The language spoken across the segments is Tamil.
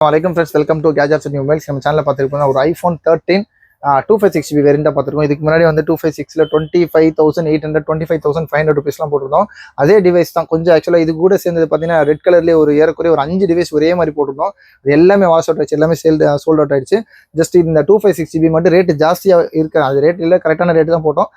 வணக்கம் friends, welcome to gadgets and mobiles. நம்ம சேனலில் பார்த்துருப்போம் ஒரு ஐஃபோன் 13 256GB வேரியண்ட்டாக பார்த்துருக்கோம். இதுக்கு முன்னாடி வந்து 256ல் 25,800 25,500 ருபீஸ்லாம் போட்டிருந்தோம். அதே டிவைஸ் தான். கொஞ்சம் ஆக்சுவலாக இது கூட சேர்ந்தது பார்த்தீங்கன்னா ரெட் கலர்லேயே ஒரு ஏறக்குறைய ஒரு 5 டிவைஸ் ஒரே மாதிரி போட்டிருந்தோம். அது எல்லாமே வாஷ் அவுட் ஆயிடுச்சு, எல்லாமே சோல்ட் அவுட் ஆயிடுச்சு. ஜஸ்ட் இந்த 256GB மட்டும் ரேட்டு ஜாஸ்தியாக இருக்கு. அது ரேட் இல்லை, கரெக்டான ரேட்டு தான் போட்டோம்.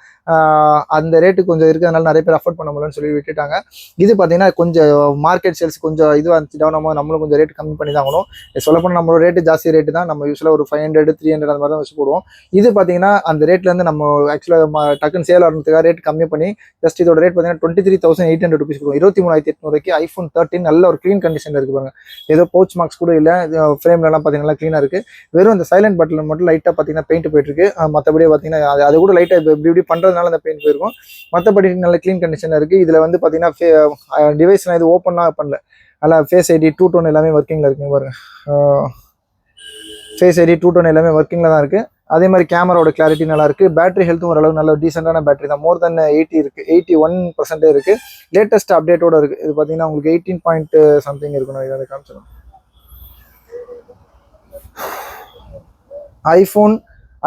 அந்த ரேட்டு கொஞ்சம் இருக்கிறதுனால நிறைய பேர் அஃபோர்ட் பண்ண முடியலன்னு சொல்லி விட்டுட்டாங்க. இது பார்த்தீங்கன்னா கொஞ்சம் மார்க்கெட் சேல்ஸ் கொஞ்சம் இதுவாக இருந்துச்சு, டவுன் ஆகும். நம்மளும் கொஞ்சம் ரேட் கம்மி பண்ணி தான் ஆகணும். சொல்லப்போனால் நம்மளோட ரேட்டு ஜாஸ்தி ரேட்டு தான். நம்ம யூஸ்வலாக ஒரு 500 300 அந்த மாதிரி தான் வச்சு போடுவோம். இது பார்த்தீங்கன்னா அந்த ரேட்லேருந்து நம்ம ஆக்சுவலாக டக்குன்னு சேல் ஆகிறதுக்காக ரேட் கம்மி பண்ணி ஜஸ்ட் இதோட ரேட் பார்த்தீங்கன்னா 23,800 ருபீஸ் கொடுக்கும். 23,800 ஐஃபோன் 13 நல்ல ஒரு க்ளீன் கண்டிஷனில் இருக்கு பாருங்க. ஏதோ பவுச் மார்க்ஸ் கூட இல்லை, ஃப்ரேம்லலாம் பார்த்தீங்கன்னா க்ளீனாக இருக்குது. வெறும் அந்த சைலண்ட் பட்டனில் மட்டும் லைட்டாக பார்த்தீங்கன்னா பெயிண்ட் போயிட்டு இருக்கு. மற்றபடி பார்த்தீங்கன்னா அது கூட லைட்டாக இப்படி பண்ணுறதுனால அந்த பெயிண்ட் போயிருக்கும். மற்றபடி நல்ல க்ளீன் கண்டிஷனில் இருக்குது. இதில் வந்து பார்த்தீங்கன்னா டிவைஸ் நான் இது ஓப்பன்லாம் பண்ணல. நல்லா ஃபேஸ் ஐடி 2 டோன் எல்லாமே ஒர்க்கிங்கில் இருக்குங்க பாருங்க. ஃபேஸ் ஐடி 2 டோன் எல்லாமே ஒர்க்கிங்கில் தான் இருக்குது. அதே மாதிரி கேமராவோட கிளாரிட்டி நல்லா இருக்குது. பேட்டரி ஹெல்த்தும் ஓரளவு நல்ல டீசெண்டான பேட்டரி தான். மோர் தென் 80 இருக்குது, 81% இருக்குது. லேட்டஸ்ட் அப்டேட்டோட இருக்குது. இது பார்த்தீங்கன்னா உங்களுக்கு 18 பாயிண்ட் சம்திங் இருக்கணும். இதை காமிச்சிடும்.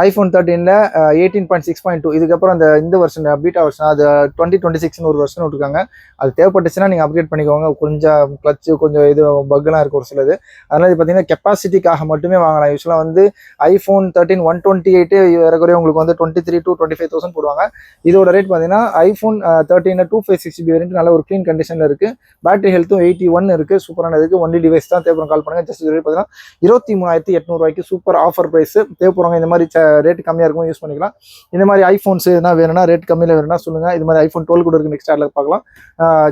ஐஃபோன் 13ல் 18.6.2. இதுக்கப்புறம் இந்த வருஷன் பீட்டா வருஷன் அது 2026 ஒரு வருஷன் விட்டுருக்காங்க. அது தேவைப்பட்டுச்சுன்னா நீங்கள் அப்கிரேட் பண்ணிக்கோங்க. கொஞ்சம் கிளச்சு கொஞ்சம் இது பக்லாம் இருக்குது ஒரு சிலது. அதனால் இது பார்த்தீங்கன்னா கெப்பாசிட்டிக்காக மட்டுமே வாங்கலாம். யூஸ்வலாக வந்து ஐஃபோன் 13 128 ஏறக்குறைய உங்களுக்கு வந்து 23,000 to 25,000 போடுவாங்க. இதோட ரேட் பார்த்தீங்கன்னா ஐஃபோன் 13 256GB வேரியன்ட் நல்ல ஒரு க்ளீன் கண்டிஷனில் இருக்குது. பேட்டரி ஹெல்த்தும் 81 இருக்குது. சூப்பரான இருக்குது. ஒன்லி டிவைஸ் தான். தேவைப்படும் கால் பண்ணுங்கள். ஜஸ்ட் ரேட் பார்த்தீங்கன்னா 23,800 சூப்பர் ஆஃபர் ப்ரைஸ். தேவைப்படுறவங்க இந்த மாதிரி ரேட் கம்மியாக இருக்கும் யூஸ் பண்ணிக்கலாம். இந்த மாதிரி ஐஃபோன்ஸ் எதுனா வேணும்னா ரேட் கம்மியில் வேணும்னா சொல்லுங்கள். இது மாதிரி ஐஃபோன் 12 கூட இருக்குது. நெக்ஸ்ட் ஆடில் பார்க்கலாம்.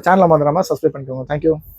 சேனலை மறந்துடாமல் சப்ஸ்கிரைப் பண்ணிக்கோங்க. தேங்க்யூ.